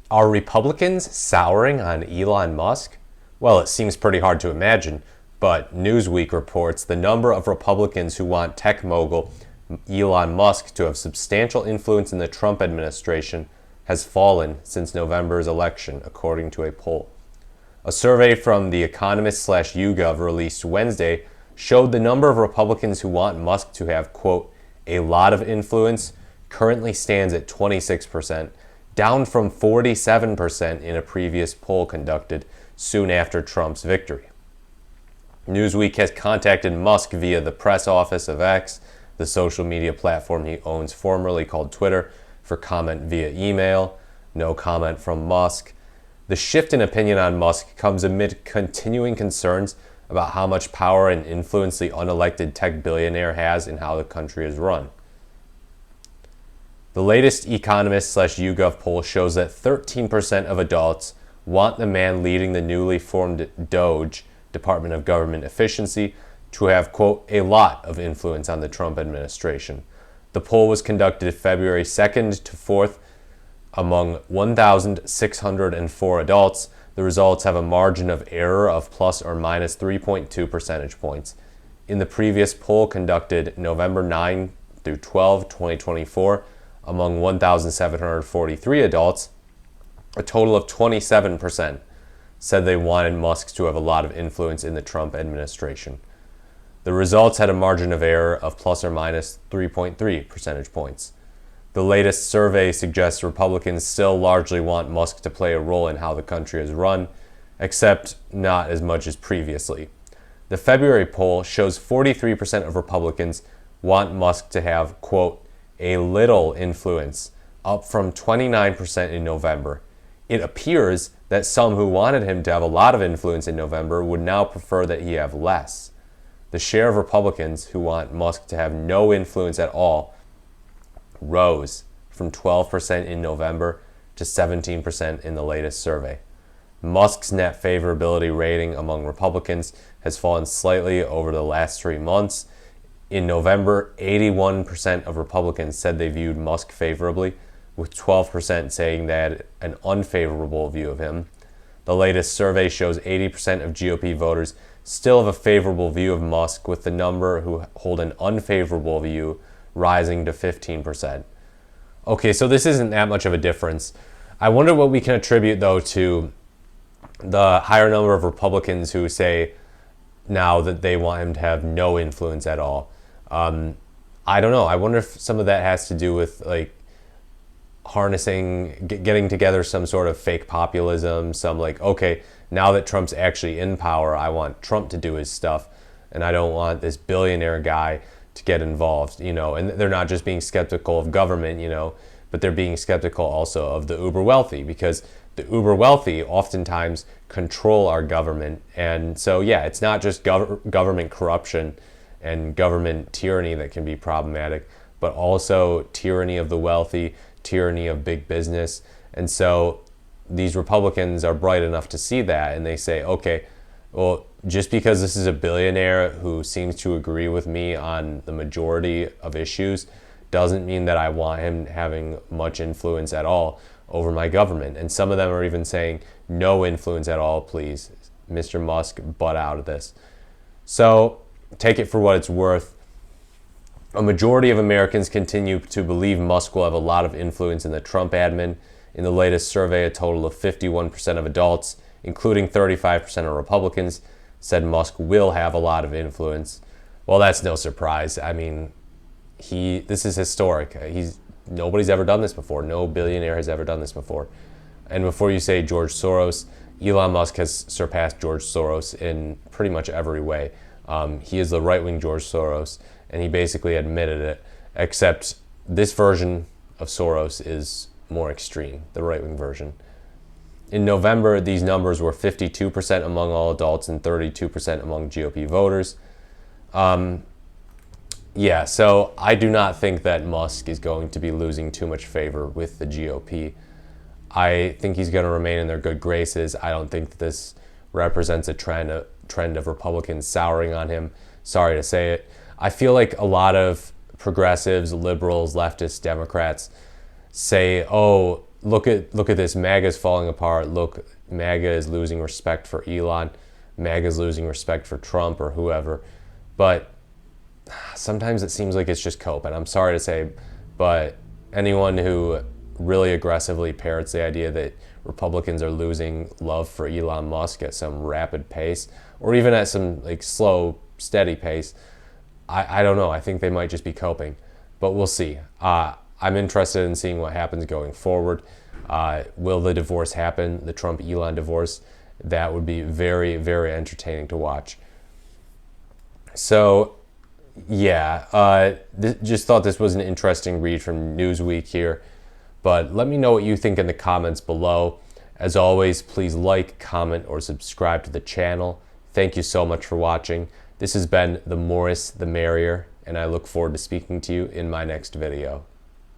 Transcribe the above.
Are Republicans souring on Elon Musk? Well, it seems pretty hard to imagine, but Newsweek reports the number of Republicans who want tech mogul Elon Musk to have substantial influence in the Trump administration has fallen since November's election, according to a poll. A survey from The Economist/YouGov released Wednesday showed the number of Republicans who want Musk to have, quote, a lot of influence currently stands at 26%, down from 47% in a previous poll conducted soon after Trump's victory. Newsweek has contacted Musk via the press office of X, the social media platform he owns formerly called Twitter, for comment via email. No comment from Musk. The shift in opinion on Musk comes amid continuing concerns about how much power and influence the unelected tech billionaire has in how the country is run. The latest Economist/YouGov poll shows that 13% of adults want the man leading the newly formed DOGE, Department of Government Efficiency, to have, quote, a lot of influence on the Trump administration. The poll was conducted February 2nd to 4th among 1,604 adults. The results have a margin of error of plus or minus 3.2 percentage points. In the previous poll conducted November 9 through 12, 2024, among 1,743 adults, a total of 27% said they wanted Musk to have a lot of influence in the Trump administration. The results had a margin of error of plus or minus 3.3 percentage points. The latest survey suggests Republicans still largely want Musk to play a role in how the country is run, except not as much as previously. The February poll shows 43% of Republicans want Musk to have, quote, a little influence, up from 29% in November. It appears that some who wanted him to have a lot of influence in November would now prefer that he have less. The share of Republicans who want Musk to have no influence at all rose from 12% in November to 17% in the latest survey. Musk's net favorability rating among Republicans has fallen slightly over the last 3 months. In November, 81% of Republicans said they viewed Musk favorably, with 12% saying they had an unfavorable view of him. The latest survey shows 80% of GOP voters still have a favorable view of Musk, with the number who hold an unfavorable view rising to 15%. Okay, so this isn't that much of a difference. I wonder what we can attribute, though, to the higher number of Republicans who say now that they want him to have no influence at all. I don't know. I wonder if some of that has to do with like harnessing, getting together some sort of fake populism, some like, okay, now that Trump's actually in power, I want Trump to do his stuff, and I don't want this billionaire guy to get involved, and they're not just being skeptical of government, but they're being skeptical also of the uber wealthy, because the uber wealthy oftentimes control our government. And so, yeah, it's not just government corruption and government tyranny that can be problematic, but also tyranny of the wealthy, tyranny of big business. And so these Republicans are bright enough to see that, and they say, okay, well, just because this is a billionaire who seems to agree with me on the majority of issues doesn't mean that I want him having much influence at all over my government. And some of them are even saying, no influence at all, please. Mr. Musk, butt out of this. So take it for what it's worth. A majority of Americans continue to believe Musk will have a lot of influence in the Trump admin. In the latest survey, a total of 51% of adults, including 35% of Republicans, said Musk will have a lot of influence. Well, that's no surprise. I mean, this is historic. Nobody's ever done this before. No billionaire has ever done this before. And before you say George Soros, Elon Musk has surpassed George Soros in pretty much every way. He is the right-wing George Soros, and he basically admitted it, except this version of Soros is more extreme, the right-wing version. In November, these numbers were 52% among all adults and 32% among GOP voters. Yeah, so I do not think that Musk is going to be losing too much favor with the GOP. I think he's going to remain in their good graces. I don't think that this represents a trend of Republicans souring on him. Sorry to say it. I feel like a lot of progressives, liberals, leftists, Democrats say, oh, look at this. MAGA's falling apart. Look, MAGA is losing respect for Elon. MAGA is losing respect for Trump or whoever. But sometimes it seems like it's just coping. I'm sorry to say, but anyone who really aggressively parrots the idea that Republicans are losing love for Elon Musk at some rapid pace, or even at some like slow, steady pace, I don't know. I think they might just be coping, but we'll see. I'm interested in seeing what happens going forward. Will the divorce happen, the Trump-Elon divorce? That would be very, very entertaining to watch. So, yeah, just thought this was an interesting read from Newsweek here. But let me know what you think in the comments below. As always, please like, comment, or subscribe to the channel. Thank you so much for watching. This has been The Morris, the Merrier, and I look forward to speaking to you in my next video.